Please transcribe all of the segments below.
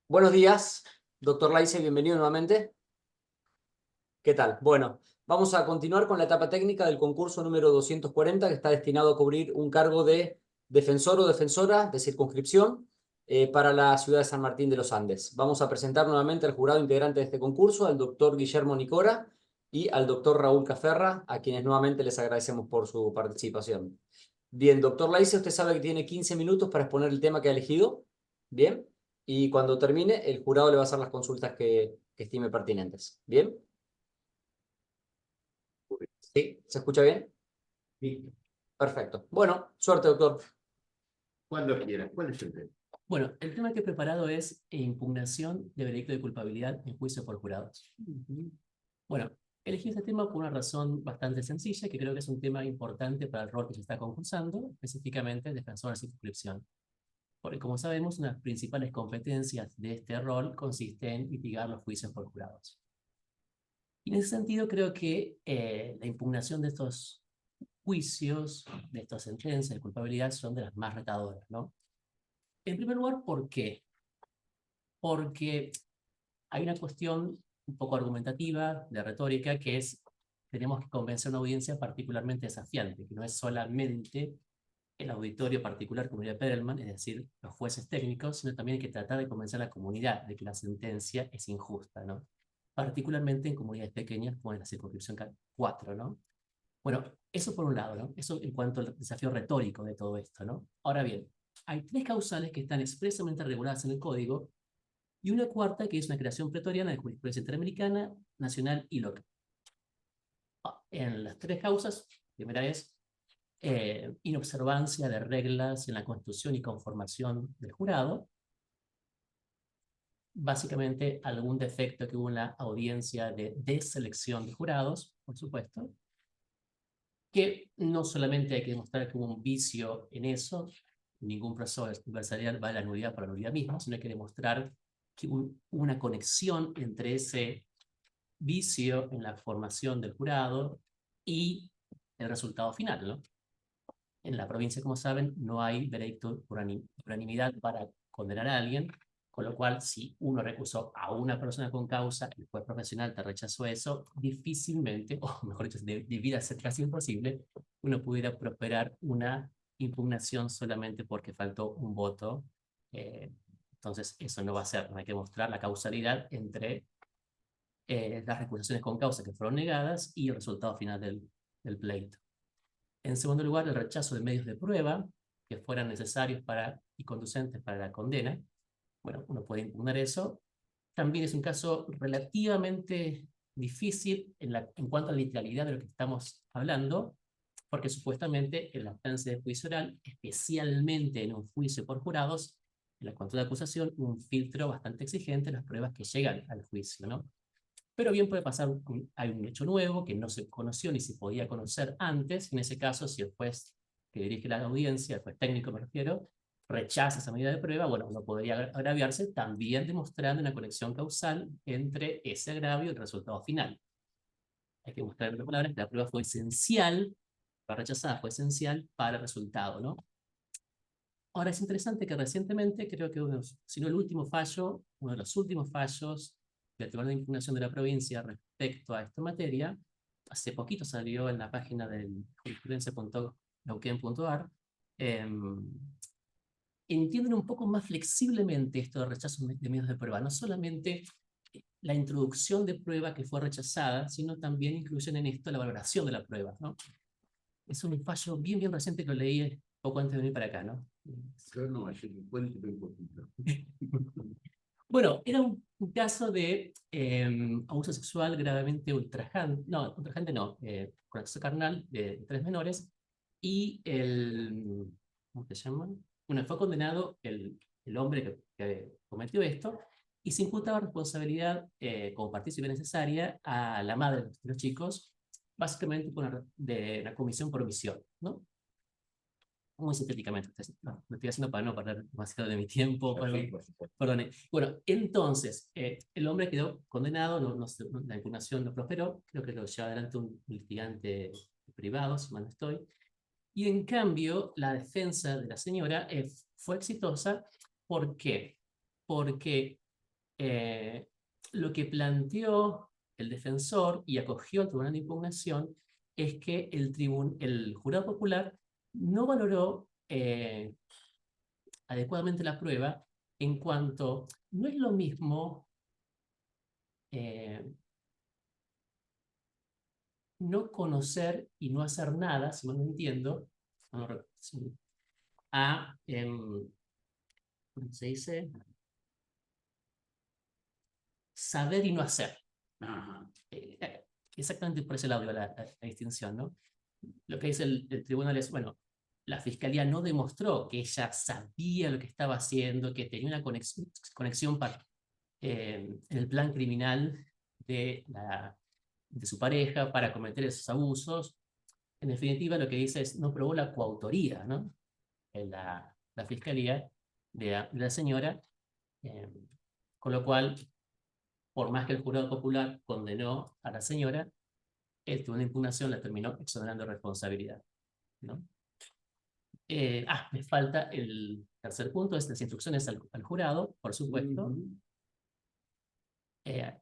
Buenos días, doctor Laice, bienvenido nuevamente. ¿Qué tal? Bueno, vamos a continuar con la etapa técnica del concurso número 240, que está destinado a cubrir un cargo de defensor o defensora de circunscripción para la ciudad de San Martín de los Andes. Vamos a presentar nuevamente al jurado integrante de este concurso, al doctor Guillermo Nicora y al doctor Raúl Caferra, a quienes nuevamente les agradecemos por su participación. Bien, doctor Laice, usted sabe que tiene 15 minutos para exponer el tema que ha elegido. Bien. Y cuando termine, el jurado le va a hacer las consultas que estime pertinentes. ¿Bien? ¿Sí? ¿Se escucha bien? Sí, Perfecto. Bueno, suerte, doctor. cuando quieras. ¿Cuál es el tema? Bueno, el tema que he preparado es impugnación de veredicto de culpabilidad en juicio por jurados. Bueno, elegí este tema por una razón bastante sencilla, que creo que es un tema importante para el rol que se está concursando, específicamente el defensor de circunscripción. Porque, como sabemos, una de las principales competencias de este rol consiste en litigar los juicios por jurados. Y en ese sentido, creo que la impugnación de estos juicios, de estas sentencias de culpabilidad, son de las más retadoras, ¿no? En primer lugar, ¿por qué? Porque hay una cuestión un poco argumentativa, de retórica, que es, tenemos que convencer a una audiencia particularmente desafiante, que no es solamente el auditorio particular, como diría Perelman, es decir, los jueces técnicos, sino también hay que tratar de convencer a la comunidad de que la sentencia es injusta, ¿no? Particularmente en comunidades pequeñas como en la circunscripción 4, ¿no? Bueno, eso por un lado, ¿no? Eso en cuanto al desafío retórico de todo esto, ¿no? Ahora bien, hay tres causales que están expresamente reguladas en el código y una cuarta que es una creación pretoriana de jurisprudencia interamericana, nacional y local. En las tres causas, primera es inobservancia de reglas en la constitución y conformación del jurado, básicamente algún defecto que hubo en la audiencia de deselección de jurados, por supuesto, que no solamente hay que demostrar que hubo un vicio en eso, ningún proceso adversarial va a la nulidad por la nulidad misma, sino hay que demostrar que hubo una conexión entre ese vicio en la formación del jurado y el resultado final, ¿no? En la provincia, como saben, no hay veredicto por unanimidad para condenar a alguien, con lo cual, si uno recusó a una persona con causa, el juez profesional te rechazó eso, difícilmente, o mejor dicho, debiera ser casi imposible, uno pudiera prosperar una impugnación solamente porque faltó un voto. Entonces, eso no va a ser, no hay que mostrar la causalidad entre las recusaciones con causa que fueron negadas y el resultado final del pleito. En segundo lugar, el rechazo de medios de prueba que fueran necesarios para, y conducentes para la condena. Bueno, uno puede impugnar eso. También es un caso relativamente difícil en cuanto a la literalidad de lo que estamos hablando, porque supuestamente en la instancia de juicio oral, especialmente en un juicio por jurados, en la contra de acusación, un filtro bastante exigente en las pruebas que llegan al juicio, ¿no? Pero bien puede pasar, hay un hecho nuevo que no se conoció ni se podía conocer antes. En ese caso, si el juez que dirige la audiencia, el juez técnico me refiero, rechaza esa medida de prueba, bueno, uno podría agraviarse también demostrando una conexión causal entre ese agravio y el resultado final. Hay que mostrar en otras palabras que la prueba fue esencial, la rechazada fue esencial para el resultado, ¿no? Ahora es interesante que recientemente, creo que si no el último fallo, uno de los últimos fallos del Tribunal de Impugnación de la provincia respecto a esta materia, hace poquito salió en la página del jurisprudencia.neuquén.ar, entienden un poco más flexiblemente esto de rechazo de medios de prueba, no solamente la introducción de prueba que fue rechazada, sino también incluyen en esto la valoración de la prueba, ¿no? Es un fallo bien reciente que lo leí poco antes de venir para acá, ¿no? Yo no, ayer cuéntame un poquito. Bueno, era un caso de abuso sexual gravemente ultrajante, con acceso carnal de tres menores, y ¿cómo se llama? Bueno, fue condenado el hombre que cometió esto, y se imputaba responsabilidad como partícipe necesaria a la madre de los chicos, básicamente de una comisión por omisión, ¿no? Muy sintéticamente, no, lo estoy haciendo para no perder demasiado de mi tiempo. Perdone. Bueno, entonces, el hombre quedó condenado, la impugnación no prosperó, creo que lo lleva adelante un litigante privado, si mal no estoy, Y en cambio, la defensa de la señora fue exitosa. ¿Por qué? Porque lo que planteó el defensor y acogió el tribunal de impugnación es que el jurado popular no valoró adecuadamente la prueba en cuanto no es lo mismo no conocer y no hacer nada, si mal no entiendo, a, ¿cómo se dice? Saber y no hacer. Ajá. Exactamente por ese lado iba la distinción, ¿no? Lo que dice el tribunal es, bueno, la fiscalía no demostró que ella sabía lo que estaba haciendo, que tenía una conexión en el plan criminal de su pareja para cometer esos abusos. En definitiva, lo que dice es, no probó la coautoría, ¿no? En la fiscalía de la señora, eh, con lo cual, por más que el jurado popular condenó a la señora, el tribunal de impugnación la terminó exonerando de responsabilidad, ¿no? Me falta el tercer punto, es las instrucciones al jurado, por supuesto.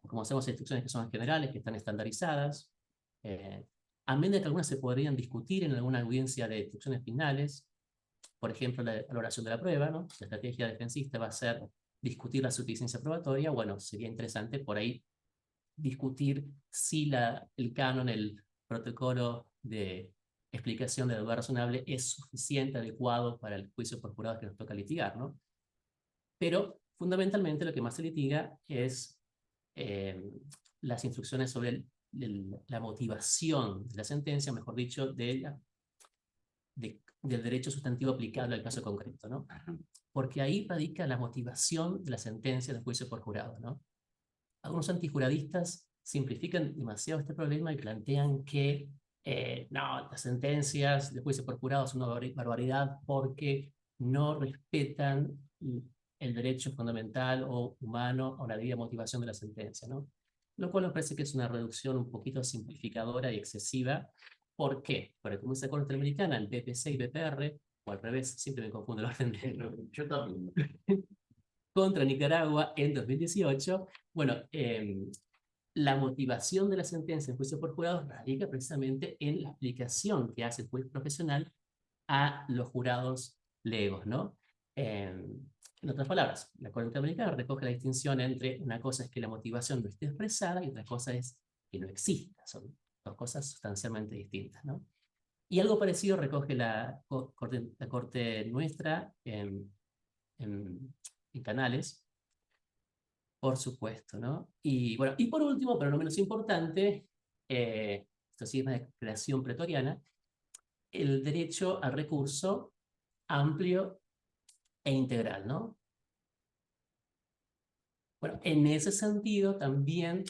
Como hacemos instrucciones que son generales, que están estandarizadas, a menos de que algunas se podrían discutir en alguna audiencia de instrucciones finales, por ejemplo, la valoración de la prueba, ¿no? La estrategia defensista va a ser discutir la suficiencia probatoria. Bueno, sería interesante por ahí discutir si el canon, el protocolo de explicación de la duda razonable es suficiente, adecuado para el juicio por jurados que nos toca litigar, ¿no? Pero fundamentalmente lo que más se litiga es las instrucciones sobre la motivación de la sentencia, mejor dicho, del derecho sustantivo aplicable al caso concreto, ¿no? Porque ahí radica la motivación de la sentencia del juicio por jurado, ¿no? Algunos antijuradistas simplifican demasiado este problema y plantean que no, las sentencias de juicio por jurado son una barbaridad porque no respetan el derecho fundamental o humano o la debida motivación de la sentencia, ¿no? Lo cual me parece que es una reducción un poquito simplificadora y excesiva. ¿Por qué? Porque como dice la Corte Interamericana, en PPC y PPR, o al revés, siempre me confundo el orden de... Yo también. contra Nicaragua en 2018, bueno, la motivación de la sentencia en juicio por jurados radica precisamente en la explicación que hace el juez profesional a los jurados legos, ¿no? En otras palabras, la Corte Interamericana recoge la distinción entre una cosa es que la motivación no esté expresada y otra cosa es que no exista. Son dos cosas sustancialmente distintas, ¿no? Y algo parecido recoge la corte nuestra en Canales, por supuesto, ¿no? Y bueno, y por último, pero no menos importante, esto sí es una declaración pretoriana, el derecho al recurso amplio e integral, ¿no? Bueno, en ese sentido también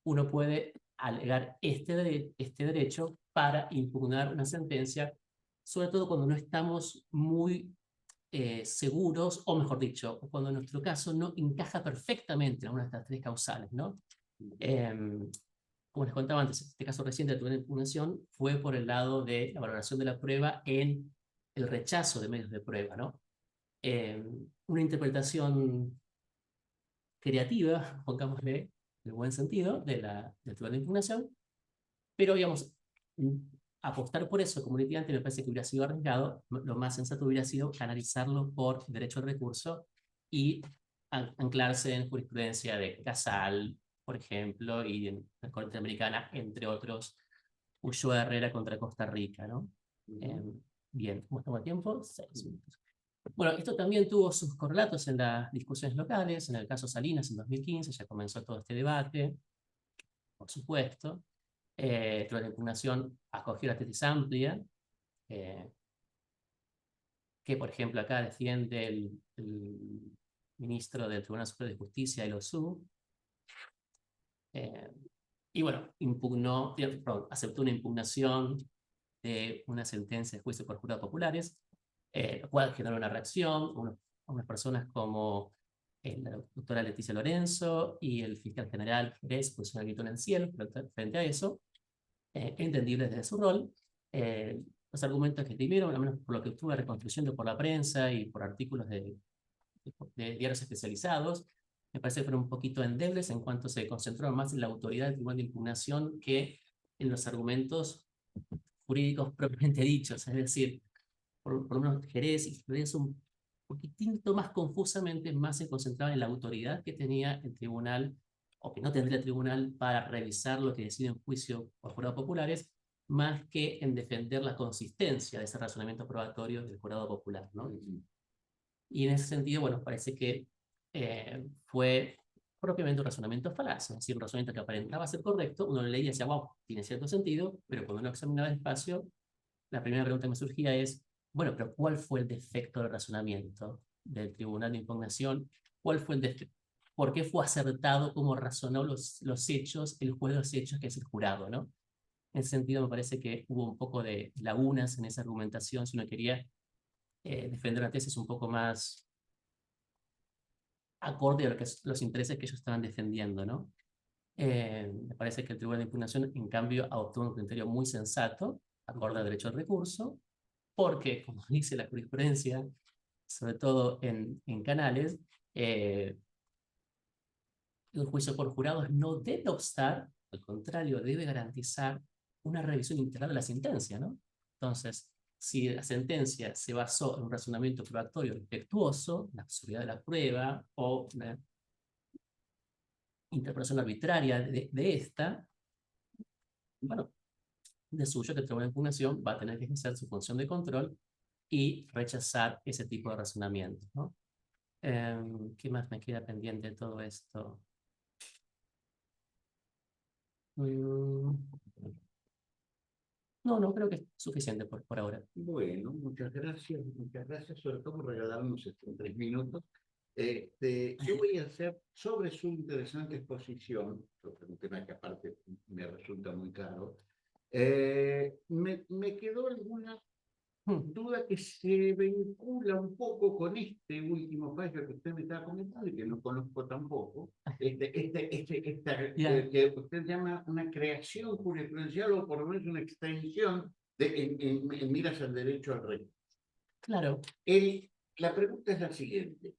uno puede alegar este derecho para impugnar una sentencia, sobre todo cuando no estamos muy seguros, o mejor dicho, cuando en nuestro caso no encaja perfectamente en una de estas tres causales, ¿no? Como les contaba antes, este caso reciente de la impugnación fue por el lado de la valoración de la prueba en el rechazo de medios de prueba, ¿no? Una interpretación creativa, pongámosle, en el buen sentido, del tribunal de impugnación, pero digamos, apostar por eso como litigante me parece que hubiera sido arriesgado. Lo más sensato hubiera sido canalizarlo por derecho al recurso y anclarse en jurisprudencia de Casal, por ejemplo, y en la Corte Americana, entre otros, Ulloa Herrera contra Costa Rica, ¿no? Bien, ¿cómo estamos a tiempo? 6 minutos. Bueno, esto también tuvo sus correlatos en las discusiones locales. En el caso Salinas, en 2015, ya comenzó todo este debate, por supuesto. Tras la impugnación acogió la tesis amplia, que por ejemplo acá defiende el ministro del Tribunal Superior de Justicia, el OSU, y bueno, aceptó una impugnación de una sentencia de juicio por jurados populares, lo cual generó una reacción. Unas personas como la doctora Leticia Lorenzo y el fiscal general Jerez pusieron el grito en el cielo frente a eso, entendible desde su rol. los argumentos que tuvieron, al menos por lo que estuve reconstruyendo por la prensa y por artículos de diarios especializados, me parece que fueron un poquito endebles en cuanto se concentró más en la autoridad del tribunal de impugnación que en los argumentos jurídicos propiamente dichos. Es decir, por lo menos Jerez y Jerez un poquitito más confusamente más se concentraba en la autoridad que tenía el tribunal o que no tendría el tribunal para revisar lo que decide en juicio por jurados populares, más que en defender la consistencia de ese razonamiento probatorio del jurado popular, ¿no? Y en ese sentido, bueno, parece que fue propiamente un razonamiento falaz, es decir, un razonamiento que aparentaba ser correcto, uno lo leía y decía, wow, tiene cierto sentido, pero cuando uno examinaba despacio, la primera pregunta que me surgía es, bueno, pero ¿cuál fue el defecto del razonamiento del tribunal de impugnación? ¿Cuál fue el defecto? ¿Por qué fue acertado cómo razonó los hechos, el juez de los hechos, que es el jurado, ¿no? En ese sentido, me parece que hubo un poco de lagunas en esa argumentación, si uno quería defender una tesis un poco más acorde a los intereses que ellos estaban defendiendo, ¿no? Me parece que el Tribunal de Impugnación, en cambio, adoptó un criterio muy sensato, acorde al derecho al recurso, porque, como dice la jurisprudencia, sobre todo en Canales, el juicio por jurados no debe obstar, al contrario, debe garantizar una revisión integral de la sentencia, ¿no? Entonces, si la sentencia se basó en un razonamiento probatorio defectuoso, la absurdidad de la prueba o una interpretación arbitraria de esta, bueno, de suyo que el Tribunal de Impugnación va a tener que ejercer su función de control y rechazar ese tipo de razonamiento, ¿no? ¿Qué más me queda pendiente de todo esto? No, creo que es suficiente por ahora. Bueno, muchas gracias sobre todo por regalarnos estos 3 minutos. Yo voy a hacer sobre su interesante exposición, sobre un tema que aparte me resulta muy caro. Me quedó alguna duda que se vincula un poco con este último fallo que usted me estaba comentando y que no conozco tampoco, Ya. que usted llama una creación jurisprudencial o por lo menos una extensión en miras al derecho al recurso. Claro. La pregunta es la siguiente.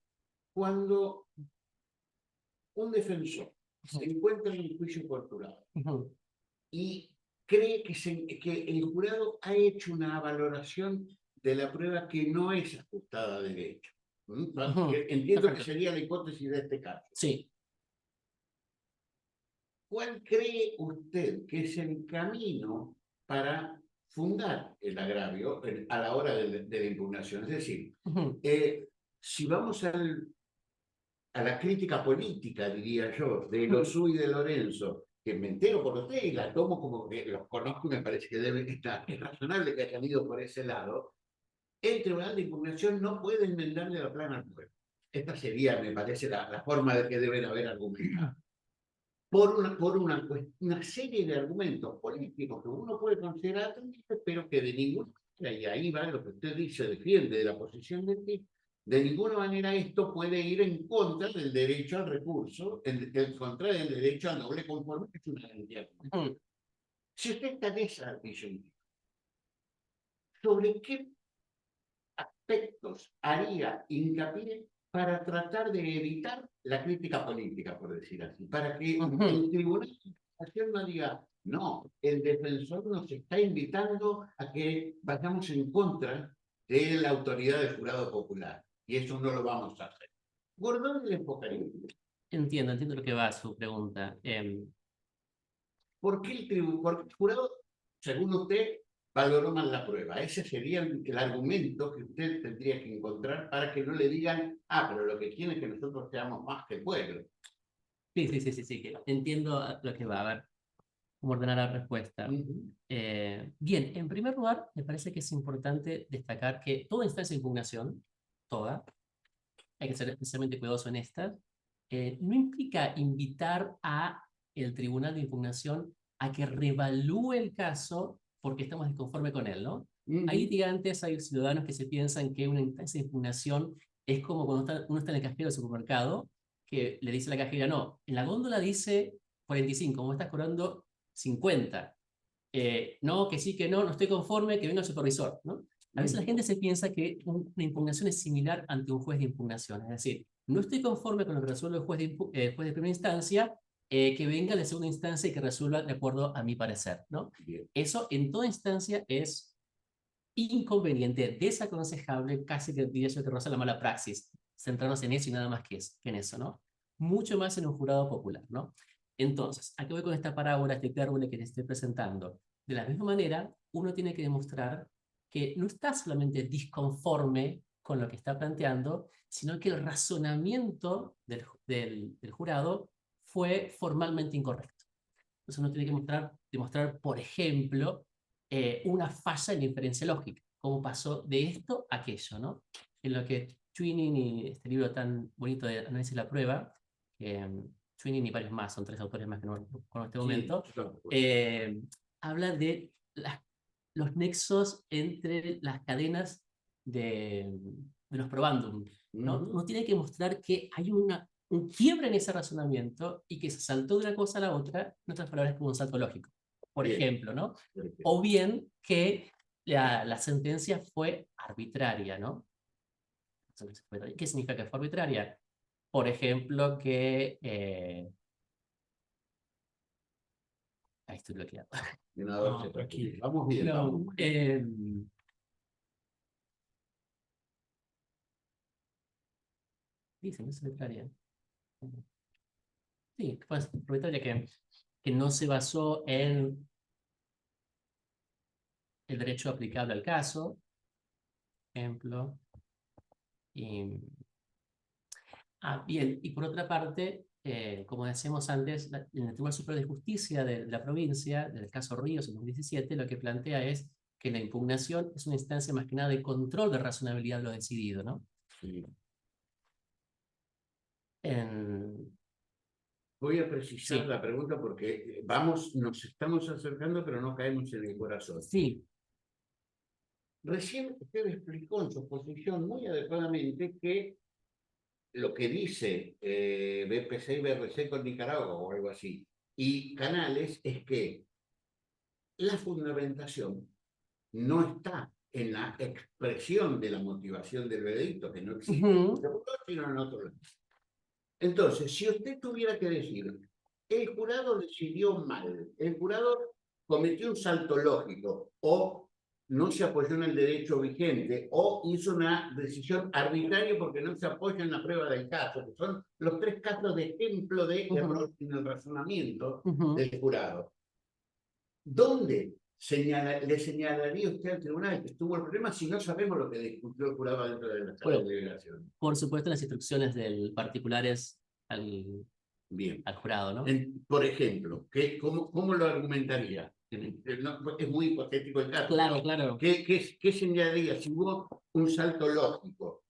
Cuando un defensor se encuentra en un juicio por jurado y cree que el jurado ha hecho una valoración de la prueba que no es ajustada a derecho. Entiendo Perfecto. que sería la hipótesis de este caso. Sí. ¿Cuál cree usted que es el camino para fundar el agravio a la hora de la impugnación? Es decir, si vamos a la crítica política, diría yo, de Losú y de Lorenzo, que me entero por usted y la tomo como que los conozco y me parece que es razonable que hayan ido por ese lado, el Tribunal de Impugnación no puede enmendarle la plana al pueblo. Esta sería, me parece, la forma de que deben haber argumentado. Por una serie de argumentos políticos que uno puede considerar, pero que de ninguna manera, y ahí va lo que usted dice, defiende de la posición de ti, de ninguna manera esto puede ir en contra del derecho al recurso, en contra del derecho al doble conforme, que es una garantía. Si usted está en esa visión, ¿sobre qué aspectos haría hincapié para tratar de evitar la crítica política, por decir así? Para que el Tribunal de Impugnación no diga, no, el defensor nos está invitando a que vayamos en contra de la autoridad del jurado popular, y eso no lo vamos a hacer. ¿Por dónde le enfocaría? Entiendo lo que va a su pregunta. ¿Por qué el jurado, según usted, valoró mal la prueba? Ese sería el argumento que usted tendría que encontrar para que no le digan, pero lo que quieren es que nosotros seamos más que el pueblo. Sí, que entiendo a lo que va. A ver, cómo ordenar la respuesta. Bien, en primer lugar, me parece que es importante destacar que toda instancia de impugnación, toda, hay que ser especialmente cuidadoso en esta, no implica invitar a el tribunal de impugnación a que revalúe el caso porque estamos disconforme con él, ¿no? Hay litigantes, hay ciudadanos que se piensan que una instancia de impugnación es como cuando uno está en el cajero del supermercado, que le dice a la cajera, no, en la góndola dice 45, vos estás cobrando 50. no, que sí, que no estoy conforme, que venga el supervisor, ¿no? A veces la gente se piensa que una impugnación es similar ante un juez de impugnación, es decir, no estoy conforme con lo que resuelve el juez de primera instancia, que venga el de segunda instancia y que resuelva de acuerdo a mi parecer, ¿no? Bien. Eso en toda instancia es inconveniente, desaconsejable, casi que diría yo que roza la mala praxis, centrarnos en eso y nada más que en eso, ¿no? Mucho más en un jurado popular, ¿no? Entonces, ¿a qué voy con esta parábola, este término que te estoy presentando? De la misma manera, uno tiene que demostrar que no está solamente disconforme con lo que está planteando, sino que el razonamiento del jurado fue formalmente incorrecto. Entonces uno tiene que demostrar, por ejemplo, una falla en la inferencia lógica, cómo pasó de esto a aquello, ¿no? En lo que Twining y este libro tan bonito de Análisis de la Prueba, Twining y varios más, son 3 autores más que no conozco en este momento, habla de los nexos entre las cadenas de los probandum, ¿no? Uno tiene que mostrar que hay un quiebre en ese razonamiento y que se saltó de una cosa a la otra, en otras palabras, como un salto lógico, por Bien. ejemplo, ¿no? Perfecto. O bien que la sentencia fue arbitraria, ¿no? ¿Qué significa que fue arbitraria? Por ejemplo, que... ahí estoy bloqueado. No, tranquilo. Vamos bien, No, vamos bien. dice, no es arbitraria. Sí, pues arbitraria que no se basó en el derecho aplicable al caso, ejemplo. Y, bien, y por otra parte, como decíamos antes, en el Tribunal Superior de Justicia de la provincia, del caso Ríos en 2017, lo que plantea es que la impugnación es una instancia más que nada de control de razonabilidad de lo decidido, ¿no? Sí. En, Voy a precisar sí, la pregunta porque nos estamos acercando, pero no caemos en el corazón. sí. Recién usted explicó en su posición muy adecuadamente que lo que dice BPC y BRC con Nicaragua o algo así, y Canales, es que la fundamentación no está en la expresión de la motivación del veredicto, que no existe, sino en otro lado. Entonces, si usted tuviera que decir, el jurado decidió mal, el jurado cometió un salto lógico, o no se apoyó en el derecho vigente, o hizo una decisión arbitraria porque no se apoya en la prueba del caso, que son los 3 casos de ejemplo de error en el razonamiento del jurado. ¿Dónde le señalaría usted al tribunal que estuvo el problema si no sabemos lo que discutió el jurado dentro de la sala de deliberación? Por supuesto, las instrucciones del particulares al jurado, ¿no? Por ejemplo, ¿cómo lo argumentaría? Es muy hipotético el caso. Claro, claro. ¿Qué señalaría si hubo un salto lógico?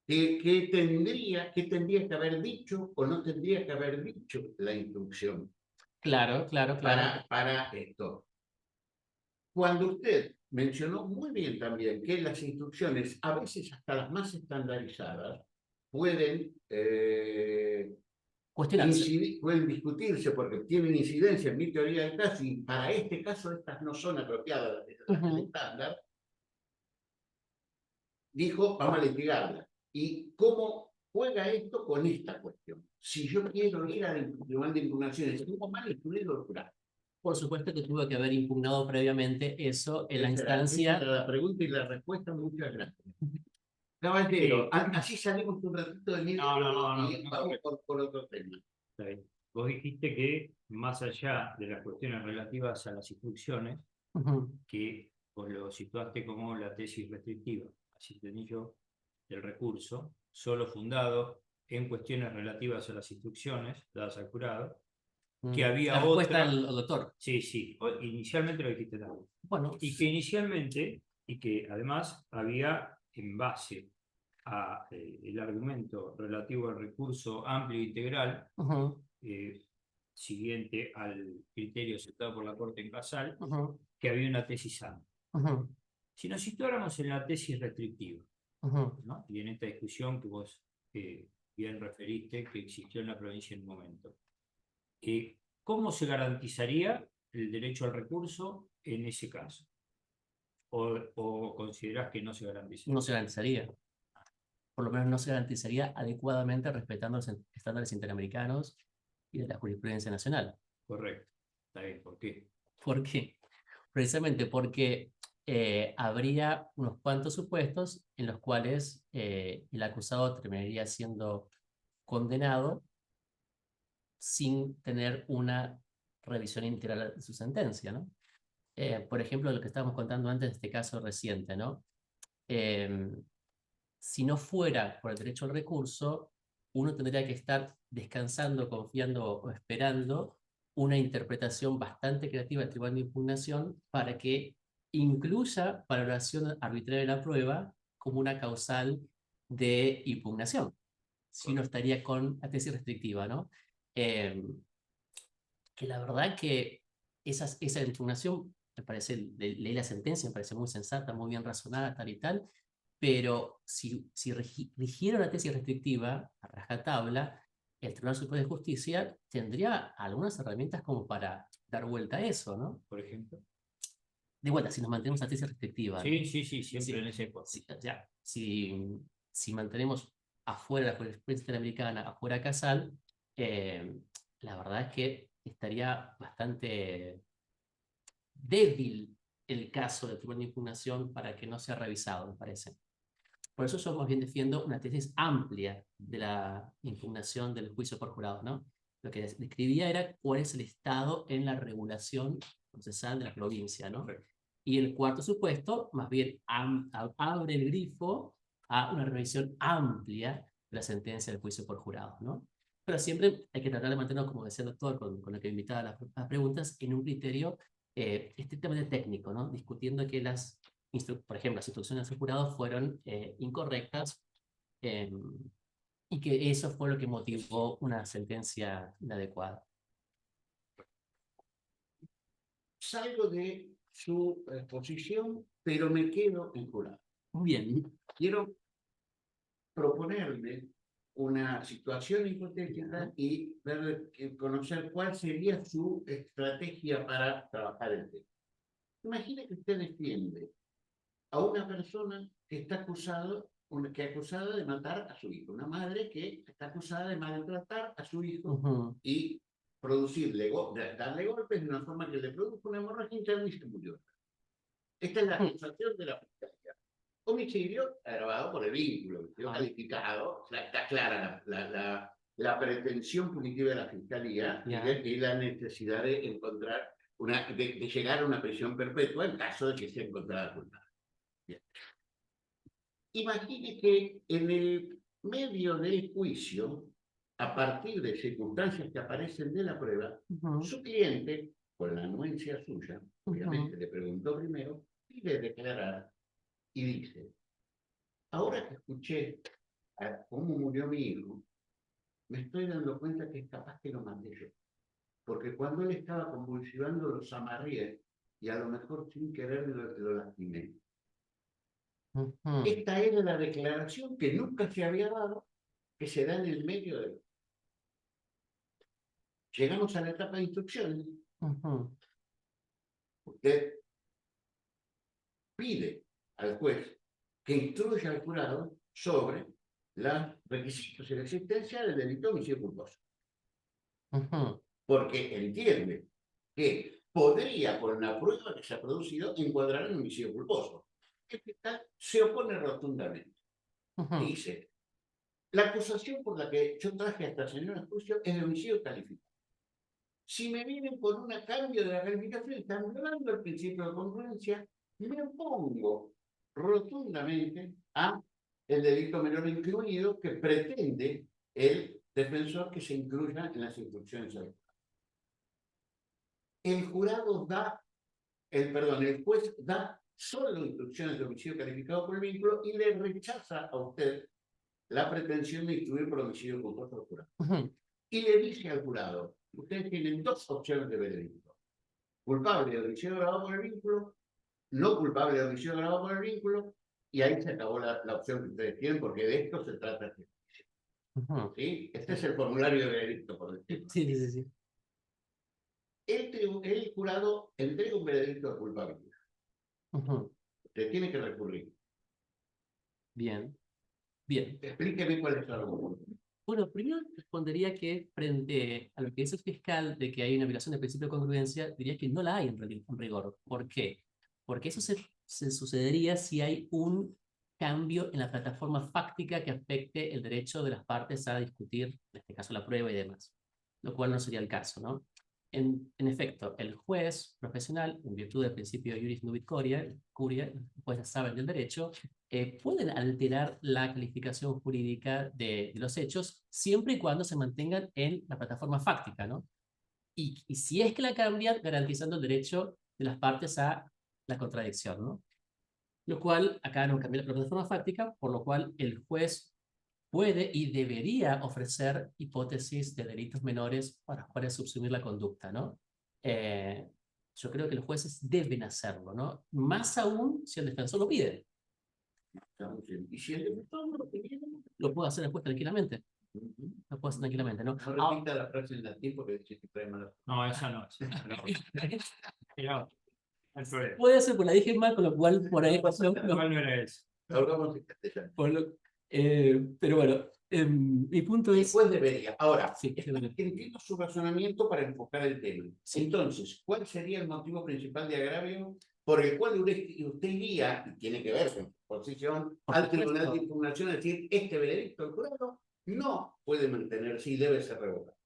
¿Qué tendría que haber dicho o no tendría que haber dicho la instrucción? Claro. Para esto. Cuando usted mencionó muy bien también que las instrucciones, a veces hasta las más estandarizadas, pueden cuestionarse. pueden discutirse porque tienen incidencia en mi teoría del caso y para este caso estas no son apropiadas del estándar, dijo, vamos a litigarla. ¿Y cómo juega esto con esta cuestión? Si yo quiero ir al tribunal de impugnaciones, ¿cómo mal estudiado el jurado? Por supuesto que tuvo que haber impugnado previamente eso en la instancia. Esa era la pregunta y la respuesta. Muchas gracias. Caballero, así salimos un ratito de mí. No, vamos por otro tema. Está bien. Vos dijiste que más allá de las cuestiones relativas a las instrucciones, que vos lo situaste como la tesis restrictiva, así entendí yo, del recurso, solo fundado en cuestiones relativas a las instrucciones dadas al jurado, que había la respuesta otra... al doctor. Sí, inicialmente lo dijiste también. Bueno, y que inicialmente, y que además había en base a el argumento relativo al recurso amplio e integral, siguiente al criterio aceptado por la Corte en Casal, que había una tesis amplia. Si nos situáramos en la tesis restrictiva, ¿no? Y en esta discusión que vos bien referiste que existió en la provincia en un momento, ¿cómo se garantizaría el derecho al recurso en ese caso? ¿O considerás que no se garantiza? No se garantizaría. Por lo menos no se garantizaría adecuadamente respetando los estándares interamericanos y de la jurisprudencia nacional. Correcto. Está bien, ¿por qué? ¿Por qué? Precisamente porque habría unos cuantos supuestos en los cuales el acusado terminaría siendo condenado sin tener una revisión integral de su sentencia, ¿no? Por ejemplo, lo que estábamos contando antes de este caso reciente, ¿no? Si no fuera por el derecho al recurso, uno tendría que estar descansando, confiando o esperando una interpretación bastante creativa del Tribunal de Impugnación para que incluya valoración arbitraria de la prueba como una causal de impugnación. Si uno estaría con la tesis restrictiva, ¿no? Que la verdad que esa impugnación, me parece, leí la sentencia, me parece muy sensata, muy bien razonada, tal y tal, pero si rigiera la tesis restrictiva a rajatabla, el Tribunal Superior de Justicia tendría algunas herramientas como para dar vuelta a eso, ¿no? Por ejemplo. De vuelta, si nos mantenemos la tesis restrictiva, ¿no? Sí, sí, sí, siempre en ese hipótesis. Si mantenemos afuera la jurisprudencia interamericana, afuera Casal, la verdad es que estaría bastante débil el caso del Tribunal de Impugnación para que no sea revisado, me parece. Por eso yo más bien defiendo una tesis amplia de la impugnación del juicio por jurados, ¿no? Lo que describía era cuál es el estado en la regulación procesal de la provincia, ¿no? Y el cuarto supuesto, más bien, abre el grifo a una revisión amplia de la sentencia del juicio por jurados, ¿no? Pero siempre hay que tratar de mantenernos, como decía el doctor, con lo que invitaba las preguntas, en un criterio estrictamente técnico, ¿no? Discutiendo que por ejemplo, las instrucciones del jurado fueron incorrectas y que eso fue lo que motivó una sentencia inadecuada. Salgo de su posición, pero me quedo en jurado. Muy bien. Quiero proponerle una situación hipotética y conocer cuál sería su estrategia para trabajar el tema. Imagine que usted defiende a una persona que está acusada de matar a su hijo, una madre que está acusada de maltratar a su hijo y darle golpes de una forma que le produzca una hemorragia interna y se murió. Esta es la acusación de la fiscalía. Homicidio agravado por el vínculo, homicidio calificado, está clara la pretensión punitiva de la fiscalía y la necesidad de encontrar de llegar a una prisión perpetua en caso de que sea encontrada culpable. Bien. Imagine que en el medio del juicio, a partir de circunstancias que aparecen de la prueba, su cliente, con la anuencia suya, obviamente le preguntó primero, pide declarar y dice: ahora que escuché cómo murió mi hijo, me estoy dando cuenta que es capaz que lo maté yo. Porque cuando él estaba convulsionando, los amarré y a lo mejor sin querer lo lastimé. Esta era la declaración que nunca se había dado, que se da en el medio de... Llegamos a la etapa de instrucciones. Usted pide al juez que instruya al jurado sobre los requisitos y la existencia del delito de homicidio culposo. Porque entiende que podría, por una prueba que se ha producido, encuadrar en homicidio culposo. El fiscal se opone rotundamente. Dice: la acusación por la que yo traje a esta señora en juicio es de homicidio calificado. Si me vienen por un cambio de la calificación, están violando el principio de congruencia, y me opongo rotundamente a el delito menor incluido que pretende el defensor que se incluya en las instrucciones adecuadas. El juez da solo instrucciones de homicidio calificado por el vínculo y le rechaza a usted la pretensión de instruir por homicidio culposo al jurado. Y le dice al jurado: ustedes tienen dos opciones de veredicto: culpable de homicidio agravado por el vínculo, no culpable de homicidio agravado por el vínculo, y ahí se acabó la opción que ustedes tienen, porque de esto se trata el juicio. ¿Sí? Este es el formulario de veredicto, por decirlo. Sí. el jurado entrega un veredicto de culpabilidad. Usted tiene que recurrir. Bien, bien. Explíqueme cuál es su argumento. Bueno, primero respondería que frente a lo que dice el fiscal de que hay una violación del principio de congruencia, diría que no la hay en rigor. ¿Por qué? Porque eso se sucedería si hay un cambio en la plataforma fáctica que afecte el derecho de las partes a discutir, en este caso la prueba y demás, lo cual no sería el caso, ¿no? En efecto, el juez profesional, en virtud del principio de iuris nubit curia, los jueces saben del derecho, pueden alterar la calificación jurídica de los hechos siempre y cuando se mantengan en la plataforma fáctica, ¿no? Y si es que la cambian, garantizando el derecho de las partes a la contradicción, ¿no? Lo cual, acá no cambia la plataforma fáctica, por lo cual el juez puede y debería ofrecer hipótesis de delitos menores para los cuales subsumir la conducta, ¿no? Yo creo que los jueces deben hacerlo, ¿no? Más aún si el defensor lo pide. Y si el defensor no lo pide, Lo puede hacer el juez tranquilamente. Lo puede hacer tranquilamente, ¿no? no repita la frase en latín porque dice que trae mala. No, esa no. Pero, el problema. Puede ser, pues la dije mal, con lo cual por ahí pasó. ¿Cuál no era eso? Hablamos en castellano. Pero bueno, mi punto El es... juez debería. Ahora, Sí, entiendo su razonamiento para enfocar el tema. Sí. Entonces, ¿cuál sería el motivo principal de agravio por el cual usted iría, y tiene que ver con su posición, Por al supuesto. Tribunal de Impugnación a decir, este veredicto del jurado no puede mantenerse y debe ser revocado?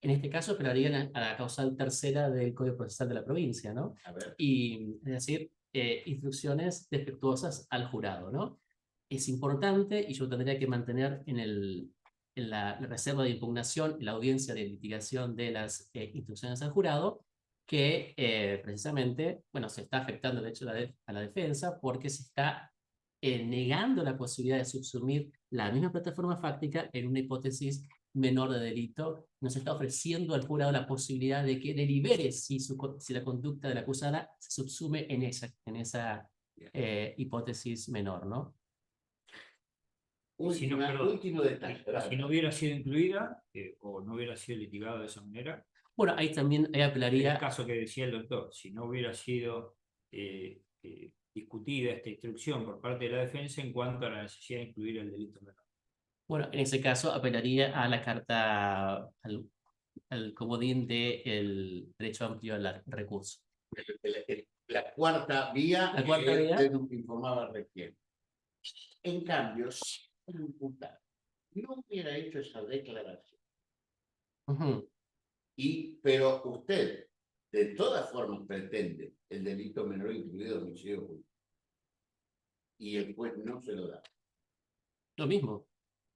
En este caso, apelarían a la causal tercera del Código Procesal de la provincia, ¿no? A ver. Y, es decir, instrucciones defectuosas al jurado, ¿no? Es importante, y yo tendría que mantener en la reserva de impugnación, en la audiencia de litigación de las instrucciones al jurado, que precisamente, bueno, se está afectando el hecho a la defensa porque se está negando la posibilidad de subsumir la misma plataforma fáctica en una hipótesis menor de delito, nos está ofreciendo al jurado la posibilidad de que delibere si la conducta de la acusada se subsume en esa hipótesis menor, ¿no? Si no, Último perdón, detalle. si no hubiera sido incluida o no hubiera sido litigado de esa manera, Bueno, ahí también en apelaría... el caso que decía el doctor, si no hubiera sido discutida esta instrucción por parte de la defensa en cuanto a la necesidad de incluir el delito menor. Bueno, en ese caso apelaría a la carta, al comodín del derecho amplio al recurso. La cuarta vía, La cuarta vía. usted nos informaba recién. En cambio, si el imputado no hubiera hecho esa declaración, pero usted de todas formas pretende el delito menor incluido homicidio culposo, y el juez no se lo da. Lo mismo.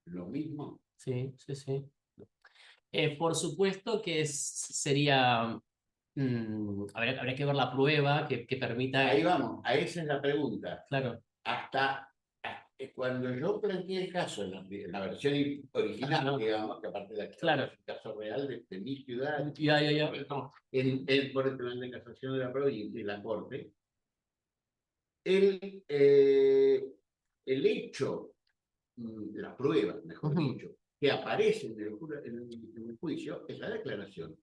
Lo mismo. Sí, sí, sí. Por supuesto que sería... habría que ver la prueba que permita... Ahí vamos, a esa es la pregunta. Claro. Hasta cuando yo planteé el caso en la versión original, Ajá. digamos, que aparte de la Claro. el caso real de mi ciudad, Ya. por el Tribunal de Casación de la Provincia y la Corte, el hecho, la prueba, mejor dicho, que aparece en el juicio es la declaración.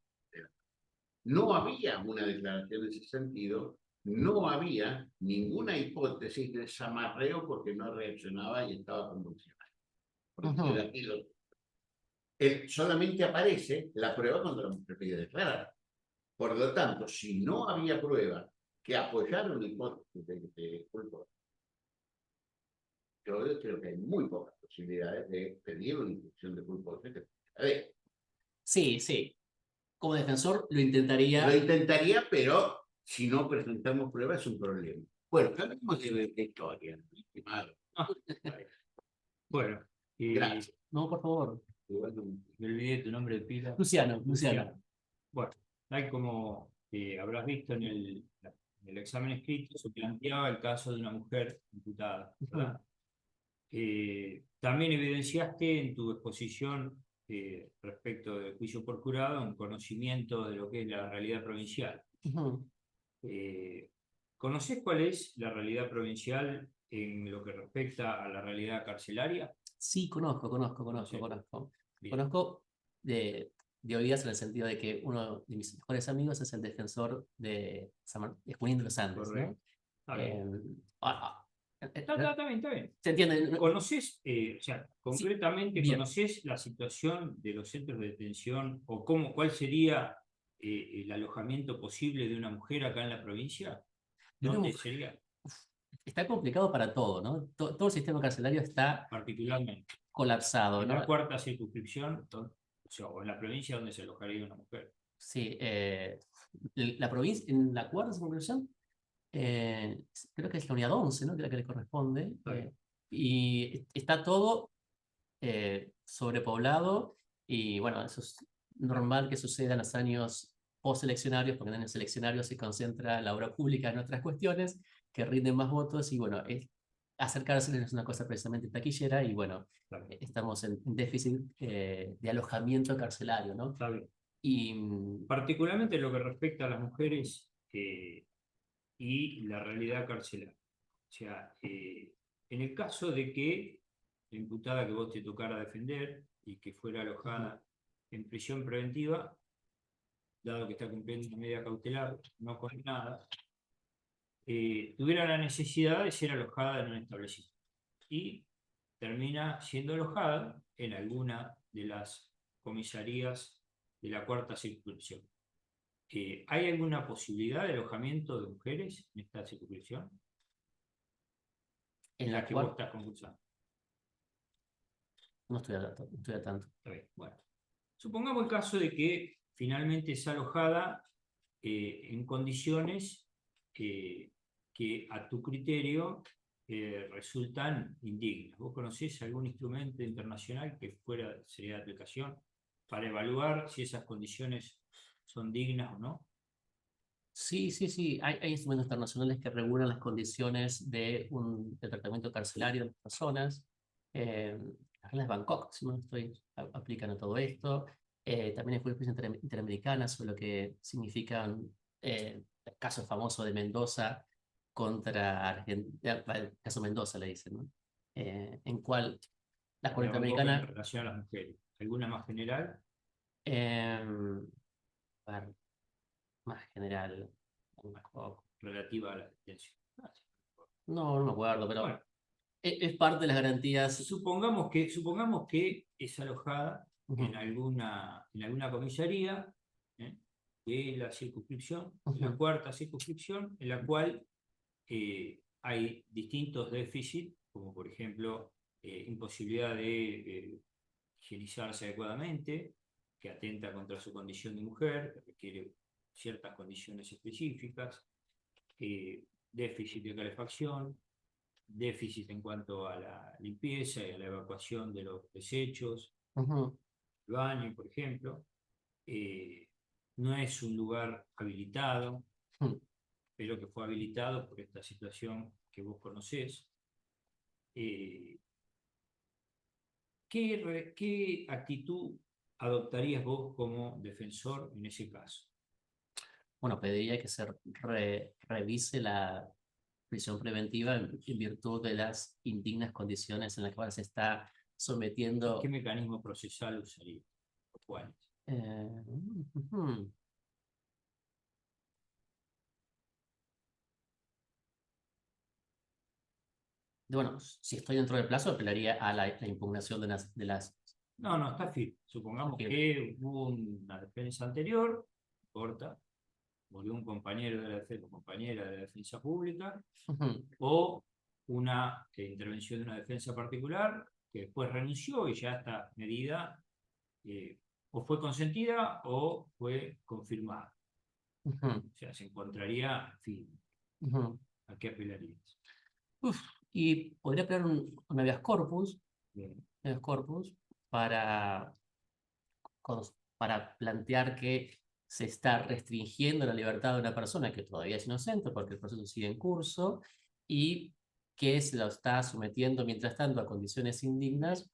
No había una declaración en ese sentido, no había ninguna hipótesis de desamarreo porque no reaccionaba y estaba convulsionado. Solamente aparece la prueba cuando la mujer pide declarar. Por lo tanto, si no había prueba que apoyara una hipótesis de culpa, yo creo que hay muy pocas posibilidades de pedir una instrucción de culpa. Sí, sí. Como defensor lo intentaría. Lo intentaría, pero si no presentamos pruebas es un problema. Bueno, hablemos de historia, estimado. Bueno, Gracias. No, por favor. Me olvidé tu nombre de pila. Luciano. Bueno, tal como habrás visto en el examen escrito, se planteaba el caso de una mujer imputada, ¿verdad? También evidenciaste en tu exposición respecto del juicio por jurado un conocimiento de lo que es la realidad provincial. ¿Conocés cuál es la realidad provincial en lo que respecta a la realidad carcelaria? Sí, conozco. Sí. Conozco de Díaz Díaz en el sentido de que uno de mis mejores amigos es el defensor de Junín de los Andes, ¿no? Correcto. Está bien. Está bien, está bien. ¿Se entiende? ¿Conoces, o sea, concretamente, bien. conoces la situación de los centros de detención o cuál sería el alojamiento posible de una mujer acá en la provincia? De una ¿Dónde mujer. sería Está complicado para todo, ¿no? Todo el sistema carcelario está particularmente? colapsado, En ¿no? la cuarta circunscripción, o sea, o en la provincia donde se alojaría una mujer. Sí, la provincia, en la cuarta circunscripción, creo que es la unidad 11, ¿no? Que es la que le corresponde. Y está todo sobrepoblado y bueno, eso es normal que suceda en los años posteleccionarios, porque en años eleccionarios se concentra la obra pública en otras cuestiones que rinden más votos y bueno, acercarse es una cosa precisamente taquillera y bueno, estamos en déficit de alojamiento carcelario, ¿no? Está bien. Y particularmente lo que respecta a las mujeres y la realidad carcelaria. O sea, en el caso de que la imputada que vos te tocara defender y que fuera alojada en prisión preventiva, dado que está cumpliendo una medida cautelar no condenada, tuviera la necesidad de ser alojada en un establecimiento. Y termina siendo alojada en alguna de las comisarías de la cuarta circunscripción. ¿Hay alguna posibilidad de alojamiento de mujeres en esta circunscripción? en la la que vos cuarta, estás concursando. no estoy al tanto. Está bien, bueno. Supongamos el caso de que finalmente es alojada en condiciones que a tu criterio resultan indignas. ¿Vos conocés algún instrumento internacional que sería de aplicación para evaluar si esas condiciones son dignas o no? Sí, sí, sí. Hay instrumentos internacionales que regulan las condiciones de tratamiento carcelario de las personas. Las reglas de Bangkok, si no estoy, aplican a todo esto. También hay jurisprudencia interamericana sobre lo que significan el caso famoso de Mendoza contra Argentina. El caso Mendoza le dicen, ¿no? En cual la La Corte Bangkok en Interamericana. relación a las mujeres. ¿Alguna más general? A ver, más general. Bangkok. Relativa a la detención. No, no me acuerdo, pero Bueno, es parte de las garantías. supongamos que es alojada en alguna comisaría de la circunscripción, la cuarta circunscripción, en la cual hay distintos déficits, como por ejemplo imposibilidad de higienizarse adecuadamente, que atenta contra su condición de mujer, que requiere ciertas condiciones específicas, déficit de calefacción, déficit en cuanto a la limpieza y a la evacuación de los desechos, el baño, por ejemplo. No es un lugar habilitado, pero que fue habilitado por esta situación que vos conocés. ¿Qué actitud adoptarías vos como defensor en ese caso? Bueno, pediría que se revise la prisión preventiva en virtud de las indignas condiciones en las cuales se está sometiendo. ¿Qué mecanismo procesal usaría? ¿Cuáles? Bueno, si estoy dentro del plazo, apelaría a la impugnación de las. No, está firme. Supongamos que hubo una defensa anterior, corta, volvió un compañero de la defensa, compañera de la defensa pública, o una intervención de una defensa particular que después renunció y ya esta medida o fue consentida o fue confirmada. O sea, se encontraría firme. ¿A qué apelarías? Y podría apelar un habeas corpus, para plantear que se está restringiendo la libertad de una persona que todavía es inocente porque el proceso sigue en curso y que se lo está sometiendo mientras tanto a condiciones indignas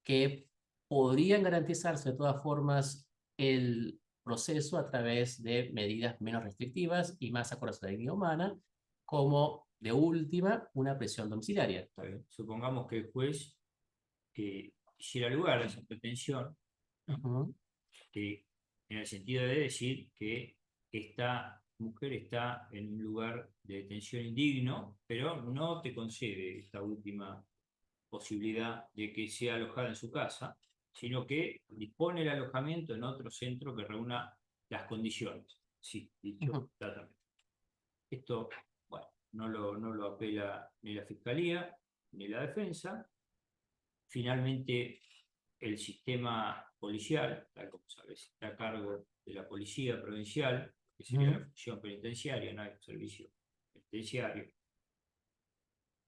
que podrían garantizarse de todas formas el proceso a través de medidas menos restrictivas y más acordes a la dignidad humana, como de última una prisión domiciliaria. Está bien. Supongamos que el juez hiciera lugar a esa pretensión, en el sentido de decir que esta mujer está en un lugar de detención indigno, pero no te concede esta última posibilidad de que sea alojada en su casa, sino que dispone el alojamiento en otro centro que reúna las condiciones. Sí, dicho tratamiento. Esto, bueno, no lo apela ni la Fiscalía ni la Defensa. Finalmente, el sistema policial, tal como sabes, está a cargo de la Policía Provincial, que sería la función penitenciaria, no hay servicio penitenciario.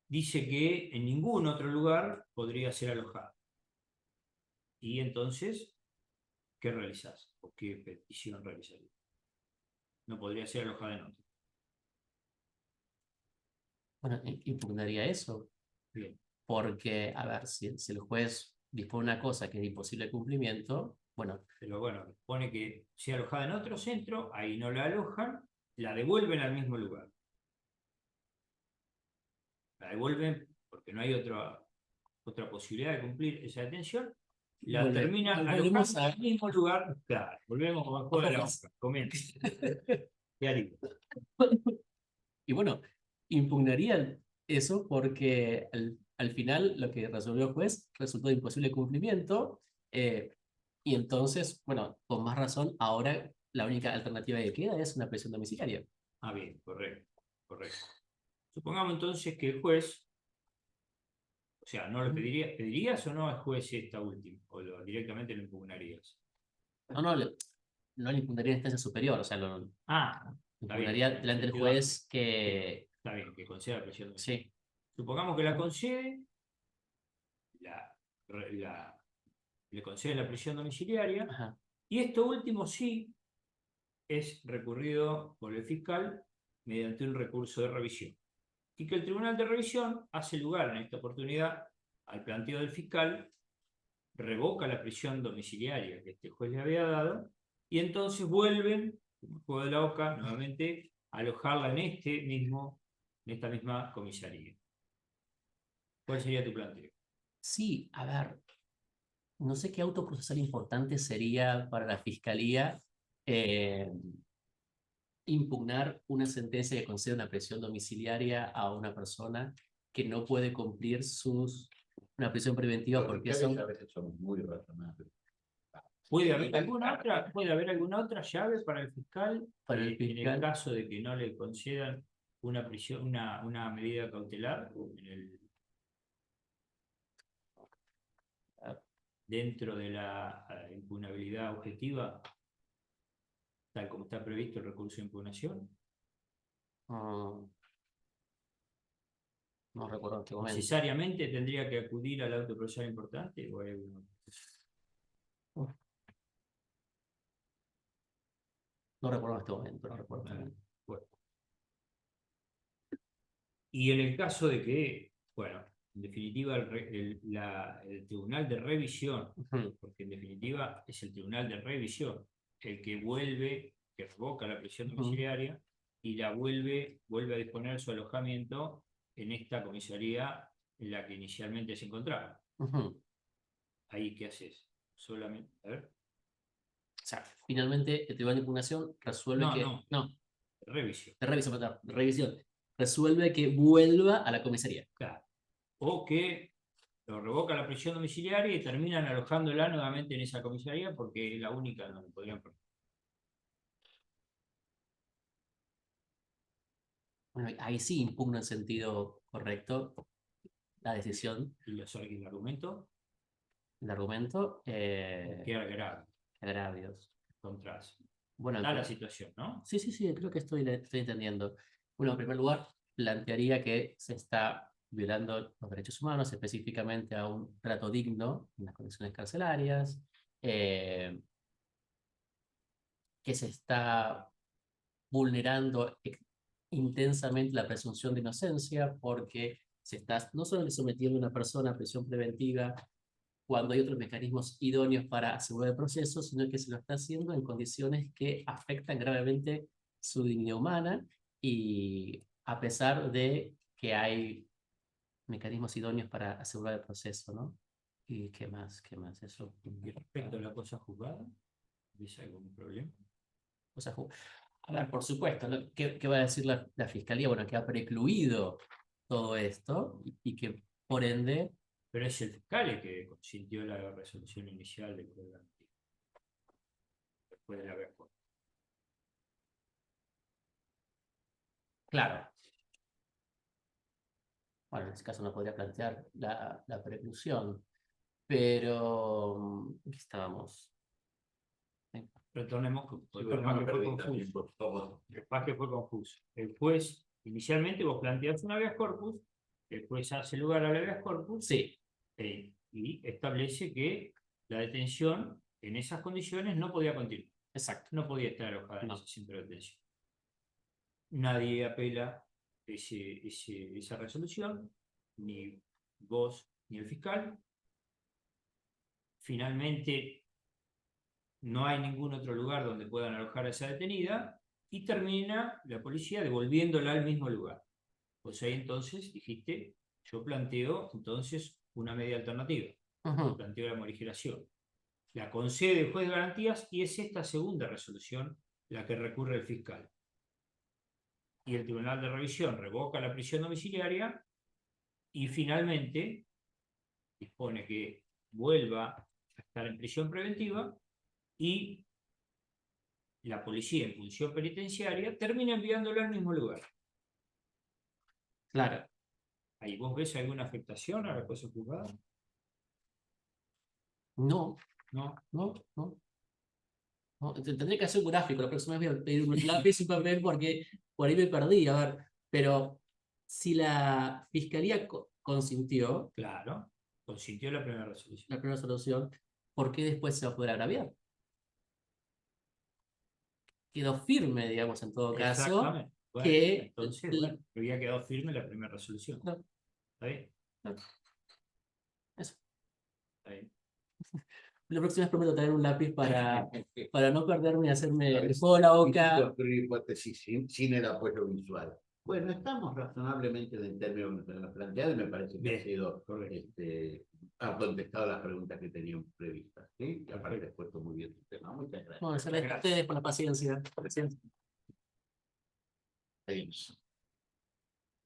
Dice que en ningún otro lugar podría ser alojado. Y entonces, ¿qué realizás? ¿O qué petición realizarías? No podría ser alojada en otro. Bueno, impugnaría eso, Bien. porque, a ver, si el juez dispone una cosa que es de imposible cumplimiento, bueno, Pero bueno, pone que sea alojada en otro centro, ahí no la alojan, la devuelven al mismo lugar. La devuelven porque no hay otra posibilidad de cumplir esa detención, la termina volvemos alojando en el mismo lugar. Claro, volvemos al juego de la boca. Comienza. ¿Qué haría? Y bueno, impugnaría eso porque al final lo que resolvió el juez resultó de imposible cumplimiento, y entonces, bueno, con más razón, ahora la única alternativa que queda es una prisión domiciliaria. Ah, bien, correcto, correcto. Supongamos entonces que el juez, o sea, no lo ¿pedirías o no al juez esta última? ¿O directamente lo impugnarías? No, no le impugnaría en instancia superior, o sea, lo Ah, está bien. impugnaría delante del juez que... Está bien, que conceda la prisión domiciliaria. Sí. Supongamos que la concede, la, la, le concede la prisión domiciliaria, Ajá. y esto último sí es recurrido por el fiscal mediante un recurso de revisión. Y que el Tribunal de Revisión hace lugar en esta oportunidad al planteo del fiscal, revoca la prisión domiciliaria que este juez le había dado, y entonces vuelven, como el juego de la oca, nuevamente a alojarla en esta misma comisaría. ¿Cuál sería tu planteo? Sí, a ver, no sé qué auto procesal importante sería para la fiscalía impugnar una sentencia que concede una prisión domiciliaria a una persona que no puede cumplir una prisión preventiva Los porque fiscales son... a veces son muy razonables. ¿Puede haber alguna otra llave para el fiscal Para el en el fiscal, caso de que no le concedan una prisión, una medida cautelar dentro de la impugnabilidad objetiva, tal como está previsto el recurso de impugnación? no recuerdo en este momento. ¿Necesariamente tendría que acudir al auto procesal importante o hay alguna otra? No recuerdo en este momento, no recuerdo en este momento. Bueno. Y en el caso de que, bueno, en definitiva el Tribunal de Revisión, porque en definitiva es el Tribunal de Revisión el que que revoca la prisión domiciliaria y vuelve a disponer su alojamiento en esta comisaría en la que inicialmente se encontraba. Ahí, ¿qué haces? Solamente, a ver. O sea, finalmente el Tribunal de Impugnación resuelve No. Revisión. Perdón, de revisión. Resuelve que vuelva a la comisaría. Claro. O que lo revoca la prisión domiciliaria y terminan alojándola nuevamente en esa comisaría porque es la única donde podrían poner. Bueno, ahí sí impugna en sentido correcto la decisión, ¿Y el argumento? el argumento, Queda grave, agravios. contras. Bueno, Da la situación, ¿no? sí, creo que estoy entendiendo. Bueno, en primer lugar, plantearía que se está violando los derechos humanos, específicamente a un trato digno en las condiciones carcelarias, que se está vulnerando intensamente la presunción de inocencia porque se está no solo sometiendo a una persona a prisión preventiva cuando hay otros mecanismos idóneos para asegurar el proceso, sino que se lo está haciendo en condiciones que afectan gravemente su dignidad humana y a pesar de que hay mecanismos idóneos para asegurar el proceso, ¿no? ¿Y qué más? Eso. Y respecto a la cosa juzgada, ¿Ves algún problema? O sea, a ver, por supuesto, ¿no? ¿Qué va a decir la Fiscalía? Bueno, que ha precluido todo esto y que, por ende, Pero es el fiscal el que consintió la resolución inicial del juez de garantía. Después de la haber. claro. Bueno, en ese caso no podría plantear la preclusión, pero aquí estábamos. Retornemos, porque Bueno, capaz no que me fue perdí también, confuso. por favor. Capaz que fue confuso. El juez, inicialmente vos planteás un habeas corpus, el juez hace lugar al habeas corpus Sí, y establece que la detención en esas condiciones no podía continuar, exacto. no podía estar alojada en No. ese centro de detención. Nadie apela esa resolución, ni vos ni el fiscal. Finalmente, no hay ningún otro lugar donde puedan alojar a esa detenida y termina la policía devolviéndola al mismo lugar. Pues ahí entonces dijiste, yo planteo entonces una media alternativa, Ujú. planteo la morigeración. La concede el juez de garantías y es esta segunda resolución la que recurre el fiscal. Y el Tribunal de Revisión revoca la prisión domiciliaria y finalmente dispone que vuelva a estar en prisión preventiva y la policía en función penitenciaria termina enviándola al mismo lugar. Claro. ¿Ahí vos ves alguna afectación a la cosa juzgada? No, No. no, no. No, tendré que hacer un gráfico, la próxima vez voy a pedir un lápiz y un papel porque por ahí me perdí. A ver, pero si la Fiscalía consintió Claro, consintió la primera resolución. la primera solución, ¿por qué después se va a poder agraviar? Quedó firme, digamos, en todo caso, Exactamente. Bueno, que entonces, bueno, había quedado firme la primera resolución. no, ¿Está bien? no, eso. Está bien. La próxima vez prometo traer un lápiz para no perderme y hacerme el fuego en la boca. Construir hipótesis sin el apoyo visual. Bueno, estamos razonablemente en el término que nos planteado y me parece que ha sido, ha contestado las preguntas que teníamos previstas, ¿sí? Y aparte ha puesto muy bien su tema. Muchas gracias. Bueno, se les a ustedes por la paciencia. Adiós.